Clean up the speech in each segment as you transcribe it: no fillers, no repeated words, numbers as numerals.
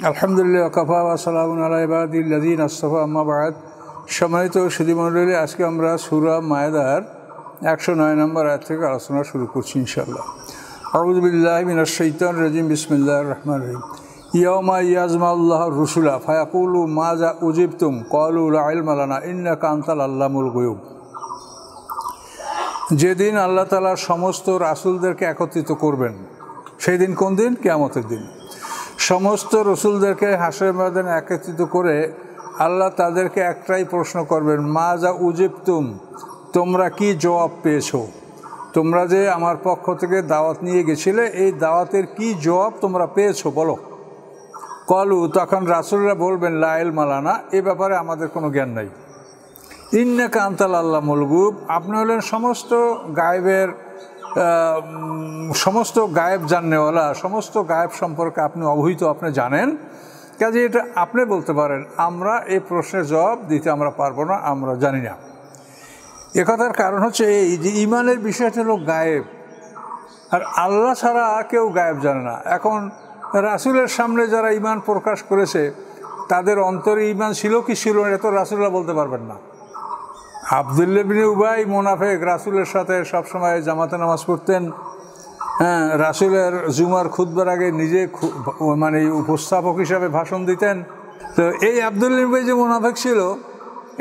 আলহামদুলিল্লাহ কাফা ওয়া সালামুন আলা ইবাদিল্লাযিনা আসতাফা আম্মা বা'দ। সম্মানিত সুধীমণ্ডলী, আজকে আমরা সূরা মায়েদার 109 নম্বর আয়াত থেকে আলোচনা শুরু করছি ইনশাআল্লাহ। আউযু বিল্লাহি মিনাশ শাইতানির রাজিম। বিসমিল্লাহির রহমানির রহিম। ইয়াওমা ইয়াজমাউল্লাহু রুসুলা ফায়াকুলু মাযা উজিবতুম ক্বালু লা ইলমা লানা ইন্নাকা আনতাল আল্লামুল গুয়ুব। যেদিন আল্লাহ তাআলা সমস্ত রাসূলদেরকে একত্রিত করবেন, সেই দিন কোন দিন? কিয়ামতের দিন। সমস্ত রসুলদেরকে হাশরের ময়দানে একত্রিত করে আল্লাহ তাদেরকে একটাই প্রশ্ন করবেন, মাযা উজিবতুম, তোমরা কি জবাব পেয়েছো? তোমরা যে আমার পক্ষ থেকে দাওয়াত নিয়ে গেছিলে, এই দাওয়াতের কি জবাব তোমরা পেয়েছো বলো। ক্বালু, তখন রাসূলরা বলবেন, লা ইলমা লানা, এ ব্যাপারে আমাদের কোনো জ্ঞান নাই। ইন্নাকা আনতাল আল্লামুল গুয়ুব, আপনি হলেন সমস্ত গায়েবের সমস্ত গায়েব জাননেওয়ালা, সমস্ত গায়েব সম্পর্কে আপনি অবহিত, আপনি জানেন। কাজে এটা আপনি বলতে পারেন, আমরা এই প্রশ্নের জবাব দিতে আমরা পারবো না, আমরা জানি না। একথার কারণ হচ্ছে এই যে ইমানের বিষয়টা হলো গায়েব, আর আল্লাহ ছাড়া কেউ গায়েব জানে না। এখন রাসূলের সামনে যারা ইমান প্রকাশ করেছে, তাদের অন্তরে ইমান ছিল কি ছিল না, এটা তো রাসূলরা বলতে পারবেন না। আব্দুল্লাহ ইবনে উবাই মুনাফিক, রাসূলের সাথে সবসময় জামাতে নামাজ পড়তেন, রাসূলের জুমার খুতবার আগে নিজে মানে উপস্থাপক হিসাবে ভাষণ দিতেন। তো এই আব্দুল্লাহ ইবনে উবাই যে মুনাফিক ছিল,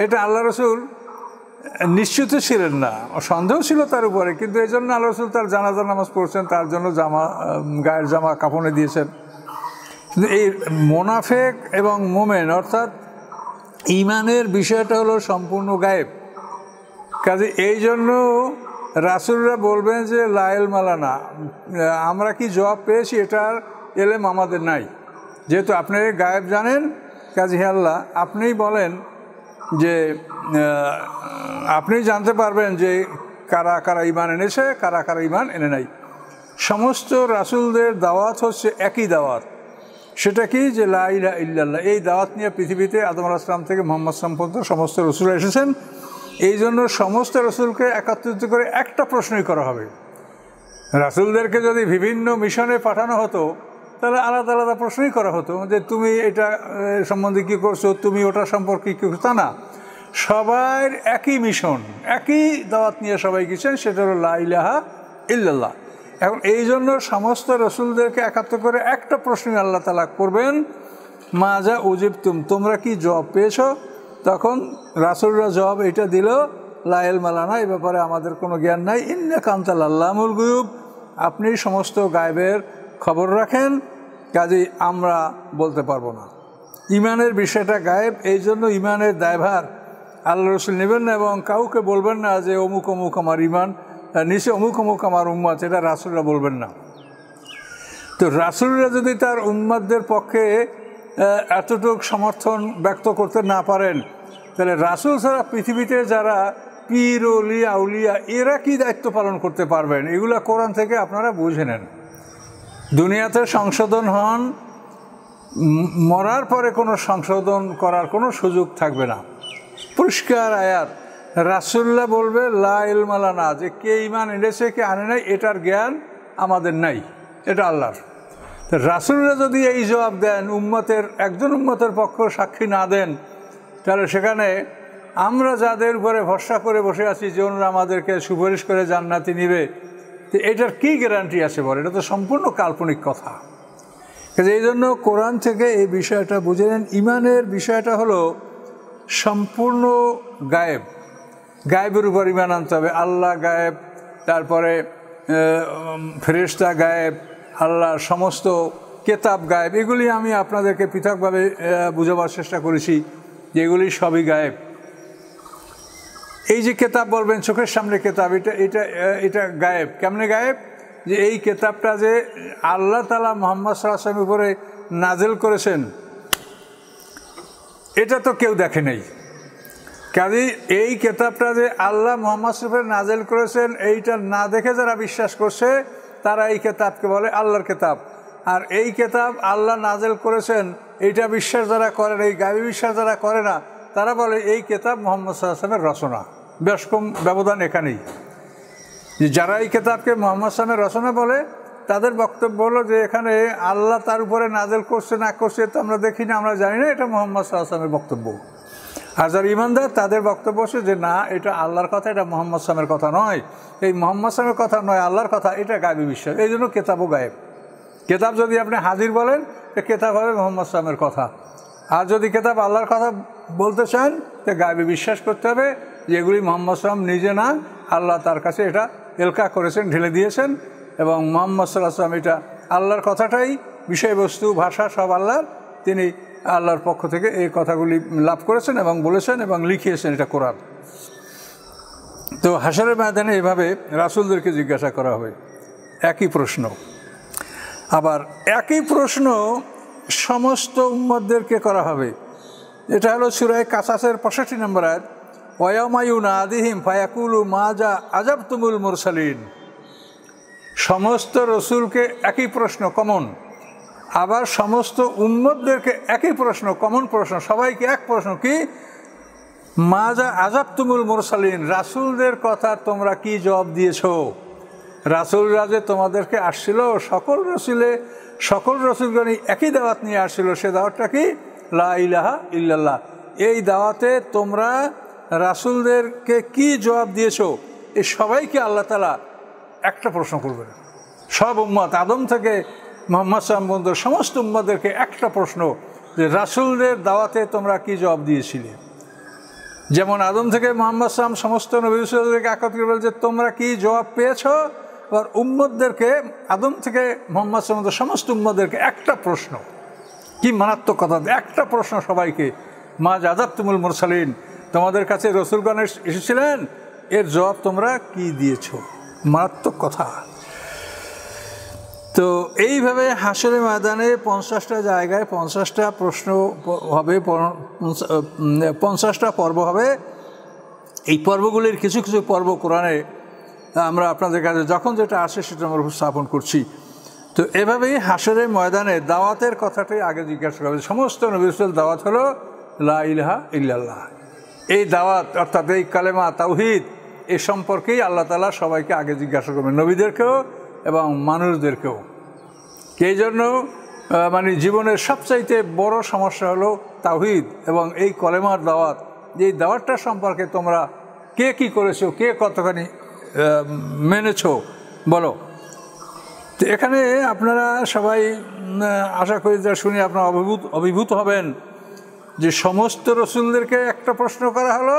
এটা আল্লাহ রসুল নিশ্চিত ছিলেন না, সন্দেহ ছিল তার উপরে, কিন্তু এই জন্য আল্লাহ রসুল তার জানাজা নামাজ পড়ছেন, তার জন্য গায়ের জামা কাফনে দিয়েছেন। কিন্তু এই মুনাফিক এবং মুমিন অর্থাৎ ইমানের বিষয়টা হলো সম্পূর্ণ গায়েব। কাজে এই জন্য রাসূলরা বলবেন যে লা ইলমা লানা, আমরা কি জবাব পেয়েছি এটার এলেম আমাদের নাই। যেহেতু আপনি গায়েব জানেন, কাজে হে আল্লাহ আপনিই বলেন যে আপনি জানতে পারবেন যে কারা কারা ইমান এনেছে, কারা কারা ইমান এনে নাই। সমস্ত রাসূলদের দাওয়াত হচ্ছে একই দাওয়াত, সেটা কি? যে লা ইলাহা ইল্লাল্লাহ। এই দাওয়াত নিয়ে পৃথিবীতে আদম আলাইহিস সালাম থেকে মুহাম্মদ সাল্লাল্লাহু আলাইহি ওয়াসাল্লাম পর্যন্ত সমস্ত রসুল এসেছেন। এই জন্য সমস্ত রসুলকে একত্রিত করে একটা প্রশ্নই করা হবে। রাসূলদেরকে যদি বিভিন্ন মিশনে পাঠানো হতো, তাহলে আলাদা আলাদা প্রশ্নই করা হতো, যে তুমি এটা সম্বন্ধে কী করছো, তুমি ওটা সম্পর্কে কী করছো, তা না। সবার একই মিশন, একই দাওয়াত নিয়ে সবাই গেছেন, সেটা হলো লা ইলাহা ইল্লাল্লাহ। এখন এই জন্য সমস্ত রসুলদেরকে একাত্র করে একটা প্রশ্নই আল্লাহ তাআলা করবেন, মাযা উজিবতুম, তোমরা কি জবাব পেয়েছো? তখন রাসূলরা জবাব এটা দিল, লা ইলমা লানা, এই ব্যাপারে আমাদের কোনো জ্ঞান নাই। ইন্নাকা আনতাল আল্লামুল গুয়ুব, আপনি সমস্ত গায়েবের খবর রাখেন, কাজেই আমরা বলতে পারবো না। ইমানের বিষয়টা গায়েব, এই জন্য ইমানের দায়ভার আল্লাহ রসুল নেবেন না এবং কাউকে বলবেন না যে অমুক অমুক আমার ইমান, নিচে অমুক অমুক আমার উম্মত, এটা রাসূলরা বলবেন না। তো রাসূলরা যদি তার উম্মতদের পক্ষে এতটুকু সমর্থন ব্যক্ত করতে না পারেন, তাহলে রাসূল ছাড়া পৃথিবীতে যারা পীর ওলিয়া আউলিয়া, এরা কি দায়িত্ব পালন করতে পারবেন? এগুলা কোরআন থেকে আপনারা বুঝে নেন। দুনিয়াতে সংশোধন হন, মরার পরে কোনো সংশোধন করার কোনো সুযোগ থাকবে না। পরিষ্কার আয়াত, রাসূলরা বলবে লা ইলমা লানা, যে কে ইমান এনেছে কে আনে নাই এটার জ্ঞান আমাদের নাই, এটা আল্লাহর। তো রাসূলরা যদি এই জবাব দেন, উম্মতের একজন উম্মতের পক্ষ সাক্ষী না দেন, তাহলে সেখানে আমরা যাদের উপরে ভরসা করে বসে আছি যে ওনারা আমাদেরকে সুপারিশ করে জান্নাতে নিবে, তো এটার কী গ্যারান্টি আছে বলে? এটা তো সম্পূর্ণ কাল্পনিক কথা। এই জন্য কোরআন থেকে এই বিষয়টা বুঝে নেন। ইমানের বিষয়টা হলো সম্পূর্ণ গায়েব, গায়েবের উপর ইমান আনতে হবে। আল্লাহ গায়েব, তারপরে ফেরেশতা গায়েব, আল্লাহর সমস্ত কেতাব গায়েব। এগুলি আমি আপনাদেরকে পৃথকভাবে বোঝাবার চেষ্টা করেছি যে এগুলি সবই গায়েব। এই যে কেতাব বলবেন, চোখের সামনে কেতাব, এটা এটা এটা গায়েব। কেমনে গায়েব? যে এই কেতাবটা যে আল্লাহ তাআলা মুহাম্মদ সাল্লাল্লাহু আলাইহি ওয়াসাল্লামের উপরে নাজিল করেছেন, এটা তো কেউ দেখে নাই। কাজেই এই কেতাবটা যে আল্লাহ মুহাম্মদ সাল্লাল্লাহু আলাইহি ওয়াসাল্লাম নাজিল করেছেন, এইটা না দেখে যারা বিশ্বাস করছে, তারা এই কেতাবকে বলে আল্লাহর কেতাব। আর এই কেতাব আল্লাহ নাজিল করেছেন, এইটা বিশ্বাস যারা করে, এই গায়েবী বিশ্বাস যারা করে না, তারা বলে এই কেতাব মুহাম্মদ সাল্লাল্লাহু আলাইহি ওয়াসাল্লামের রচনা। বেশ কম ব্যবধান এখানেই, যে যারা এই কেতাবকে মুহাম্মদ সাল্লাল্লাহু আলাইহি ওয়াসাল্লামের রচনা বলে, তাদের বক্তব্য হলো যে এখানে আল্লাহ তার উপরে নাজেল করছে না করছে তো আমরা দেখি না, আমরা জানি না, এটা মুহাম্মদ সাল্লাল্লাহু আলাইহি ওয়াসাল্লামের বক্তব্য। আর যারা ঈমানদার তাদের বক্তব্য হচ্ছে যে না, এটা আল্লাহর কথা, এটা মুহাম্মদ সাল্লাল্লাহু আলাইহি ওয়াসাল্লামের কথা নয়, এই মুহাম্মদ সাল্লাল্লাহু আলাইহি ওয়াসাল্লামের কথা নয়, আল্লাহর কথা, এটা গায়বী বিশ্বাস। এই জন্য কেতাবও গায়েব। কেতাব যদি আপনি হাজির বলেন, কেতাব হবে মুহাম্মদ সাল্লাল্লাহু আলাইহি ওয়াসাল্লামের কথা। আর যদি কেতাব আল্লাহর কথা বলতে চান, তো গায়বী বিশ্বাস করতে হবে যে এগুলি মুহাম্মদ সাল্লাল্লাহু আলাইহি ওয়াসাল্লাম নিজে না, আল্লাহ তার কাছে এটা এলকা করেছেন, ঢেলে দিয়েছেন, এবং মুহাম্মদ সাল্লাল্লাহু আলাইহি ওয়াসাল্লাম এটা আল্লাহর কথাটাই, বিষয়বস্তু ভাষা সব আল্লাহর, তিনি আল্লাহর পক্ষ থেকে এই কথাগুলি লাভ করেছেন এবং বলেছেন এবং লিখিয়েছেন, এটা কোরআন। তো হাশরের ময়দানে এভাবে রাসূলদেরকে জিজ্ঞাসা করা হবে একই প্রশ্ন। আবার একই প্রশ্ন সমস্ত উম্মতদেরকে করা হবে। এটা হলো সূরা কাসাসের 65 নম্বর আয়াত, ওয়ায়াউমা ইউনাদিহিম ফায়াকুলু মাজা আজাবতুমুল মুরসালিন। সমস্ত রসুলকে একই প্রশ্ন, কমন। আবার সমস্ত উম্মতদেরকে একই প্রশ্ন, কমন প্রশ্ন, সবাইকে এক প্রশ্ন, কি মাজা আজাবতুমুল মুরসালিন, রাসূলদের কথা তোমরা কি জবাব দিয়েছো? রাসূলরা যে তোমাদেরকে আসছিল, সকল রসুলগণই একই দাওয়াত নিয়ে আসছিল। সে দাওয়াতটা কি? লা ইলাহা ইল্লাল্লাহ। এই দাওয়াতে তোমরা রাসূলদেরকে কি জবাব দিয়েছো? এই সবাইকে আল্লাহ তাআলা একটা প্রশ্ন করবেন। সব উম্মত, আদম থেকে মুহাম্মদ সাল্লাল্লাহু আলাইহি ওয়াসাল্লাম, সমস্ত উম্মতদেরকে একটা প্রশ্ন, যে রাসূলদের দাওয়াতে তোমরা কি জবাব দিয়েছিলে। যেমন আদম থেকে মুহাম্মদ সাল্লাল্লাহু আলাইহি ওয়াসাল্লাম সমস্ত নবী রাসূলদেরকে একত্রিত বলে যে তোমরা কি জবাব পেয়েছো। আর উম্মতদেরকে, আদম থেকে মুহাম্মদ সাল্লাল্লাহু আলাইহি ওয়াসাল্লাম সমস্ত উম্মতদেরকে একটা প্রশ্ন, কি মারাত্মক কথা, একটা প্রশ্ন সবাইকে, মা আযাবতুমুল মুরসালিন, তোমাদের কাছে রসুলগণ এসেছিলেন, এর জবাব তোমরা কি দিয়েছো। মারাত্মক কথা। তো এইভাবে হাশরের ময়দানে 50টা জায়গায় 50টা প্রশ্ন হবে, 50টা পর্ব হবে। এই পর্বগুলির কিছু কিছু পর্ব কোরআনে আমরা আপনাদের কাছে যখন যেটা আসে সেটা আমরা উপস্থাপন করছি। তো এভাবেই হাশরের ময়দানে দাওয়াতের কথাটাই আগে জিজ্ঞাসা করা হবে। সমস্ত নবী রাসূল দাওয়াত হলো লা ইলাহা ইল্লাল্লাহ। এই দাওয়াত অর্থাৎ এই কালেমা তাওহীদ, এ সম্পর্কেই আল্লাহ তাআলা সবাইকে আগে জিজ্ঞাসা করবেন, নবীদেরকেও এবং মানুষদেরকেও। এই জন্য মানে জীবনের সবচাইতে বড় সমস্যা হলো তাওহীদ এবং এই কলেমার দাওয়াত। এই দাওয়াতটা সম্পর্কে তোমরা কে কি করেছো, কে কতখানি মেনেছো বলো। তো এখানে আপনারা সবাই আশা করি যা শুনে আপনারা অভিভূত হবেন যে সমস্ত রসুলদেরকে একটা প্রশ্ন করা হলো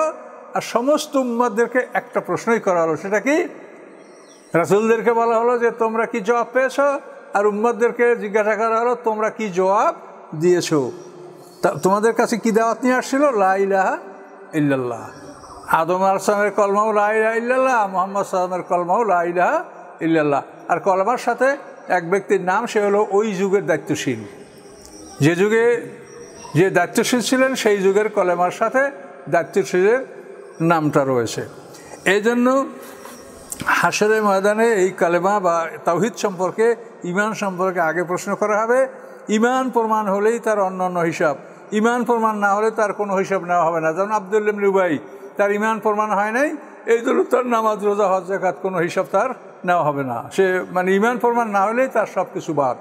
আর সমস্ত উম্মতদেরকে একটা প্রশ্নই করা হলো। সেটা কি? রাসূলদেরকে বলা হলো যে তোমরা কি জবাব পেয়েছো, আর উম্মতদেরকে জিজ্ঞাসা করা হলো তোমরা কি জবাব দিয়েছো। তোমাদের কাছে কি দাওয়াত নিয়ে আসছিল? লা ইলাহা ইল্লাল্লাহ। আদম আলাইহিস সালামের কলমাও লা ইলাহা ইল্লাল্লাহ, মুহাম্মদ সাল্লাল্লাহু আলাইহি ওয়াসাল্লামের কলমাও লা ইলাহা ইল্লাল্লাহ। আর কলমার সাথে এক ব্যক্তির নাম, সে হলো ওই যুগের দায়িত্বশীল, যে যুগে যে দায়িত্বশীল ছিলেন সেই যুগের কলেমার সাথে দায়িত্বশীলের নামটা রয়েছে। এই জন্য হাশরের ময়দানে এই কালেমা বা তাওহীদ সম্পর্কে, ঈমান সম্পর্কে আগে প্রশ্ন করা হবে। ঈমান প্রমাণ হলেই তার অন্যান্য হিসাব, ঈমান প্রমাণ না হলে তার কোনো হিসাব নেওয়া হবে না। যেমন আব্দুল্লাহ ইবনে উবাই, তার ঈমান প্রমাণ হয় নাই, এই জন্য তার নামাজ, রোজা, হজ, যাকাত কোনো হিসাব তার নেওয়া হবে না। সে মানে ঈমান প্রমাণ না হলেই তার সব কিছু বাদ।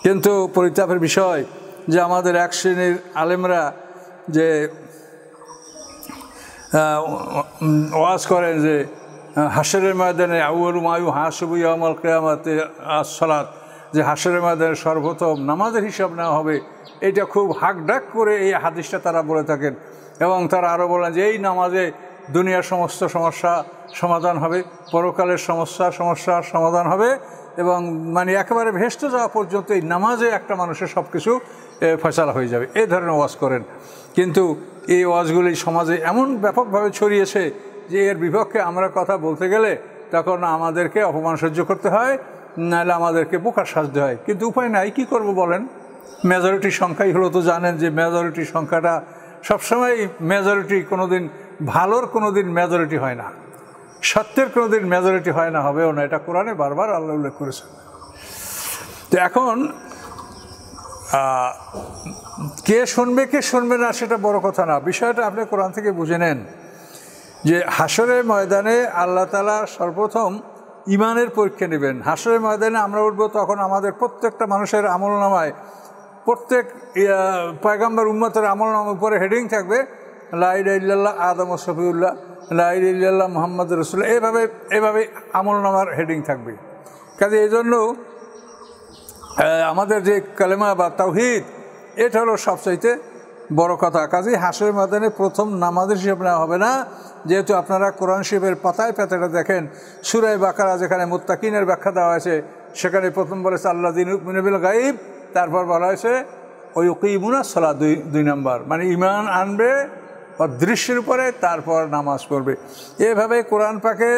কিন্তু পরিতাপের বিষয় যে আমাদের এক শ্রেণীর আলেমরা যে ওয়াজ করেন যে হাশরের ময়দানে আউয়ালু মা ইউহাসাবু ইয়াউমাল কিয়ামাতি আস-সালাত, যে হাশরের ময়দানে সর্বপ্রথম নামাজের হিসাব নেওয়া হবে। এটা খুব হাঁকডাক করে এই হাদিসটা তারা বলে থাকেন। এবং তারা আরও বলেন যে এই নামাজে দুনিয়ার সমস্ত সমস্যা সমাধান হবে, পরকালের সমস্যার সমাধান হবে, এবং মানে একেবারে ভেস্তে যাওয়া পর্যন্ত এই নামাজে একটা মানুষের সব কিছু ফয়সালা হয়ে যাবে, এই ধরনের ওয়াজ করেন। কিন্তু এই ওয়াজগুলি সমাজে এমন ব্যাপকভাবে ছড়িয়েছে যে এর বিপক্ষে আমরা কথা বলতে গেলে তখন আমাদেরকে অপমান সহ্য করতে হয়, নাহলে আমাদেরকে বোকা সাজতে হয়। কিন্তু উপায় নাই, কী করব বলেন? মেজরিটির সংখ্যাই হলো, তো জানেন যে মেজরিটির সংখ্যাটা সবসময়, মেজরিটি কোনো দিন ভালোর কোনো দিন মেজরিটি হয় না, সত্যের কোনো দিন মেজরিটি হয় না, হবেও না। এটা কোরআনে বারবার আল্লাহ উল্লেখ করেছেন। তো এখন কে শুনবে কে শুনবে না সেটা বড় কথা না, বিষয়টা আপনি কোরআন থেকে বুঝে নেন যে হাশরের ময়দানে আল্লাহ তাআলা সর্বপ্রথম ইমানের পরীক্ষা নেবেন। হাসরের ময়দানে আমরা উঠবো, তখন আমাদের প্রত্যেকটা মানুষের আমলনামায়, প্রত্যেক পয়গম্বর উম্মতের আমলনামার উপরে হেডিং থাকবে লা ইলাহা ইল্লাল্লাহ আদম ও শফিউল্লাহ, লা ইলাহা ইল্লাল্লাহ মুহাম্মদ রাসূলুল্লাহ, এভাবে আমলনামার হেডিং থাকবে। কাজে এই জন্য আমাদের যে কালেমা বা তাওহীদ, এটা হলো সবচাইতে বড় কথা। কাজেই হাসরের ময়দানে প্রথম নামাজের হিসাব নেওয়া হবে না, যেহেতু আপনারা কোরআন শরীফের পাতায় পাতাটা দেখেন, সূরা বাকারা যেখানে মুত্তাকিনের ব্যাখ্যা দেওয়া হয়েছে, সেখানে প্রথম বলেছে আল্লাযীনা ইউমিনুনা বিল গায়ব, তারপর বলা হয়েছে ওই ইউকিমুনাস সালাত, দুই নম্বর, মানে ঈমান আনবে অদৃশ্যের উপরে, তারপর নামাজ পড়বে। এভাবে কোরআন পাকে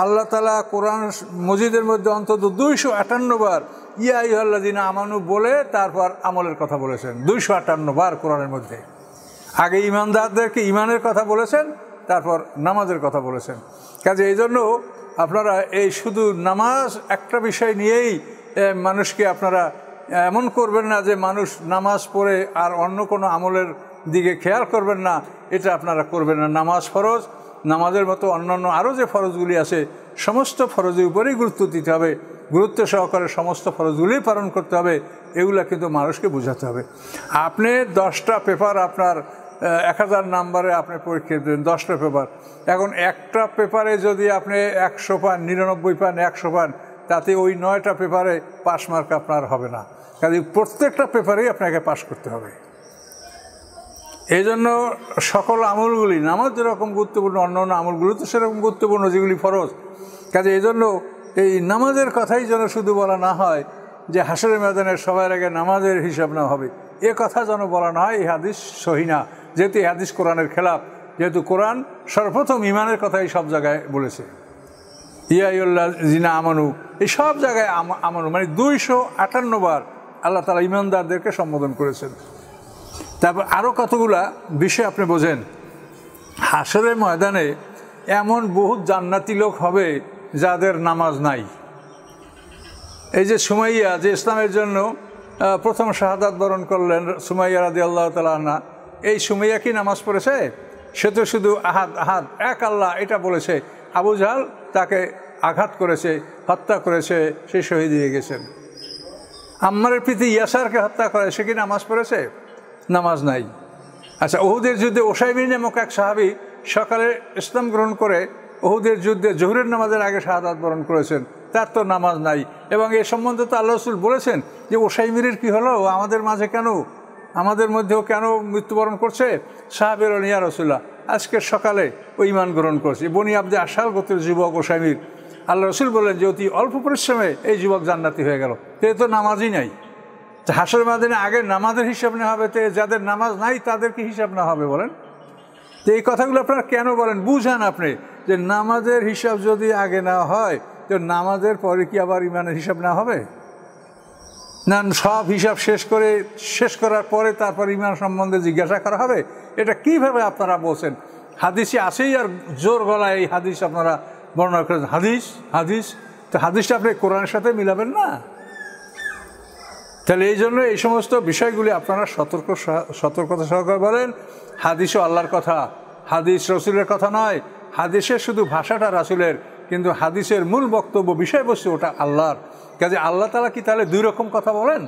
আল্লাহ তাআলা কোরআন মজিদের মধ্যে অন্তত 258 বার ইয়া আইয়ুহাল্লাযীনা আমানু বলে তারপর আমলের কথা বলেছেন। 258 বার কোরআনের মধ্যে। আগে ঈমানদারদেরকে ঈমানের কথা বলেছেন, তারপর নামাজের কথা বলেছেন। কাজে এই জন্য আপনারা এই শুধু নামাজ একটা বিষয় নিয়েই মানুষকে আপনারা এমন করবেন না যে মানুষ নামাজ পড়ে আর অন্য কোনো আমলের দিকে খেয়াল করবেন না, এটা আপনারা করবেন না। নামাজ ফরজ, নামাজের মতো অন্যান্য আরও যে ফরজগুলি আছে সমস্ত ফরজের উপরেই গুরুত্ব দিতে হবে, গুরুত্ব সহকারে সমস্ত ফরজগুলি পালন করতে হবে। এগুলা কিন্তু মানুষকে বোঝাতে হবে। আপনি 10টা পেপার আপনার 1000 নাম্বারে আপনি পরীক্ষা দেবেন, 10টা পেপার। এখন একটা পেপারে যদি আপনি 100 পান, 99 পান, 100 পান, তাতে ওই 9টা পেপারে পাস মার্ক আপনার হবে না। কাজে প্রত্যেকটা পেপারেই আপনাকে পাস করতে হবে। এই জন্য সকল আমলগুলি, নামাজ যেরকম গুরুত্বপূর্ণ, অন্য অন্য আমলগুলো তো সেরকম গুরুত্বপূর্ণ যেগুলি ফরজ। কাজে এই জন্য এই নামাজের কথাই যেন শুধু বলা না হয় যে হাসরের ময়দানে সবার আগে নামাজের হিসাব না হবে, এ কথা যেন বলা না হয়। এই হাদিস সহি না, যেহেতু এই হাদিস কোরআনের খেলাফ। যেহেতু কোরআন সর্বপ্রথম ঈমানের কথাই সব জায়গায় বলেছে, ইয়া আইয়ুহাল্লাযীনা আমানু, এই সব জায়গায় আমানু মানে 258 বার আল্লাহ তাআলা ঈমানদারদেরকে সম্বোধন করেছেন। তারপর আরও কতগুলা বিষয় আপনি বোঝেন। হাসরের ময়দানে এমন বহুত জান্নাতি লোক হবে যাদের নামাজ নাই। এই যে সুমাইয়া, যে ইসলামের জন্য প্রথম শাহাদাত বরণ করলেন, সুমাইয়া রাদিয়াল্লাহু তাআলা আনহা, এই সুমাইয়া কি নামাজ পড়েছে? সে তো শুধু আহাদ আহাদ এক আল্লাহ এটা বলেছে। আবু জাহল তাকে আঘাত করেছে, হত্যা করেছে, সে শহীদ হয়ে গেছেন। আম্মারের পিতা ইয়াসারকে হত্যা করে, সে কি নামাজ পড়েছে? নামাজ নাই। আচ্ছা, উহুদের যুদ্ধে ওসাইবিন নামক এক সাহাবী সকালে ইসলাম গ্রহণ করে উহুদের যুদ্ধে জোহরের নামাজের আগে শাহাদাত বরণ করেছেন, তার তো নামাজ নাই। এবং এ সম্বন্ধে তো আল্লাহ রাসূল বলেছেন যে ওসাইমিরের কি হলো, আমাদের মাঝে কেন, আমাদের মধ্যেও কেন মৃত্যুবরণ করছে? সাহাবের ইয়া রাসূলুল্লাহ, আজকে সকালে ও ঈমান গ্রহণ করছে। বনি আব্দে আশাল গোত্রের যুবক ওসাইমির। আল্লাহ রাসূল বললেন যে অতি অল্প পরিশ্রমে এই যুবক জান্নাতি হয়ে গেল। তো নামাজই নাই। হাসরের ময়দানে আগে নামাজের হিসাব নেওয়া হবে, তো যাদের নামাজ নাই তাদের কি হিসাব না হবে বলেন? তো এই কথাগুলো আপনারা কেন বলেন? বুঝান আপনি যে নামাজের হিসাব যদি আগে নেওয়া হয়, তো নামাজের পরে কি আবার ঈমানের হিসাব নেওয়া হবে? না, সব হিসাব শেষ করার পরে তারপর ঈমান সম্বন্ধে জিজ্ঞাসা করা হবে? এটা কিভাবে আপনারা বলছেন? হাদিসে আসেই আর জোর গলায় এই হাদিস আপনারা বর্ণনা করেছেন। হাদিস তো হাদিসটা আপনি কোরআনের সাথে মিলাবেন না। তাহলে এই জন্য এই সমস্ত বিষয়গুলি আপনারা সতর্কতা সহকারে বলেন। হাদিসও আল্লাহর কথা, হাদিস রাসূলের কথা নয়। হাদিসের শুধু ভাষাটা রাসূলের, কিন্তু হাদিসের মূল বক্তব্য, বিষয়বস্তু ওটা আল্লাহর। কাজে আল্লাহ তাআলা কি তাহলে দুই রকম কথা বলেন?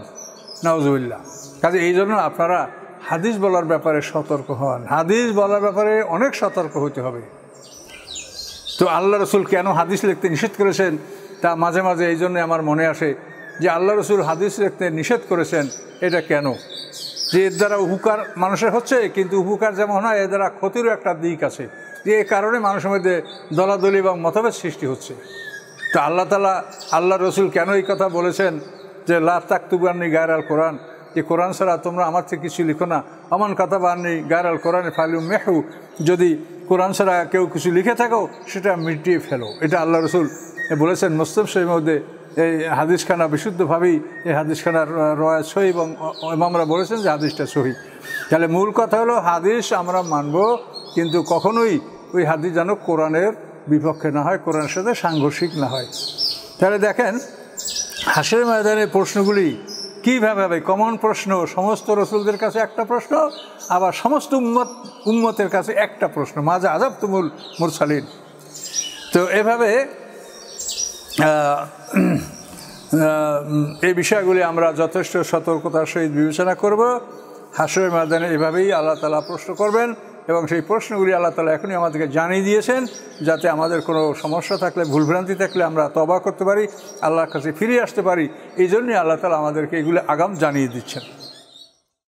নাউজুবিল্লাহ। কাজে এই জন্য আপনারা হাদিস বলার ব্যাপারে সতর্ক হন। হাদিস বলার ব্যাপারে অনেক সতর্ক হতে হবে। তো আল্লাহ রাসূল কেন হাদিস লিখতে নিষেধ করেছেন, তা মাঝে মাঝে এই জন্য আমার মনে আসে যে আল্লাহ রাসূল হাদিস লিখতে নিষেধ করেছেন, এটা কেন? যে এর দ্বারা উপকার মানুষের হচ্ছে, কিন্তু উপকার যেমন হয়, এর দ্বারা ক্ষতিরও একটা দিক আছে, যে এ কারণে মানুষের মধ্যে দলাদলি এবং মতভেদ সৃষ্টি হচ্ছে। তো আল্লাহ তাআলা, আল্লাহ রাসূল কেন এই কথা বলেছেন যে লা তাকতুবু আন্নী গায়রাল কোরআন, যে কোরআন ছাড়া তোমরা আমার থেকে কিছু লিখো না। আমান কাতাবা আন্নী গায়রাল কোরআন ফালিউমহু, যদি কোরআন ছাড়া কেউ কিছু লিখে থাকো সেটা মিটিয়ে ফেলো। এটা আল্লাহ রাসূল বলেছেন। মুসলিম শরীফের মধ্যে এই হাদিসখানা বিশুদ্ধভাবেই এই হাদিসখানার রওয়ায়াত সহি, এবং ইমামরা বলেছেন যে হাদিসটা সহি। তাহলে মূল কথা হলো হাদিস আমরা মানব, কিন্তু কখনোই ওই হাদিস যেন কোরআনের বিপক্ষে না হয়, কোরআনের সাথে সাংঘর্ষিক না হয়। তাহলে দেখেন হাসরের ময়দানের প্রশ্নগুলি কীভাবে হবে। কমন প্রশ্ন, সমস্ত রসুলদের কাছে একটা প্রশ্ন, আবার সমস্ত উম্মতের কাছে একটা প্রশ্ন, মাজা আযাবতুমুল মুরসালিন। তো এভাবে এই বিষয়গুলি আমরা যথেষ্ট সতর্কতার সহিত বিবেচনা করব। হাসরের ময়দানে এভাবেই আল্লাহ তাআলা প্রশ্ন করবেন এবং সেই প্রশ্নগুলি আল্লাহ তাআলা এখনই আমাদেরকে জানিয়ে দিয়েছেন, যাতে আমাদের কোনো সমস্যা থাকলে, ভুলভ্রান্তি থাকলে আমরা তওবা করতে পারি, আল্লাহর কাছে ফিরে আসতে পারি। এই জন্যই আল্লাহ তাআলা আমাদেরকে এগুলো আগাম জানিয়ে দিচ্ছেন।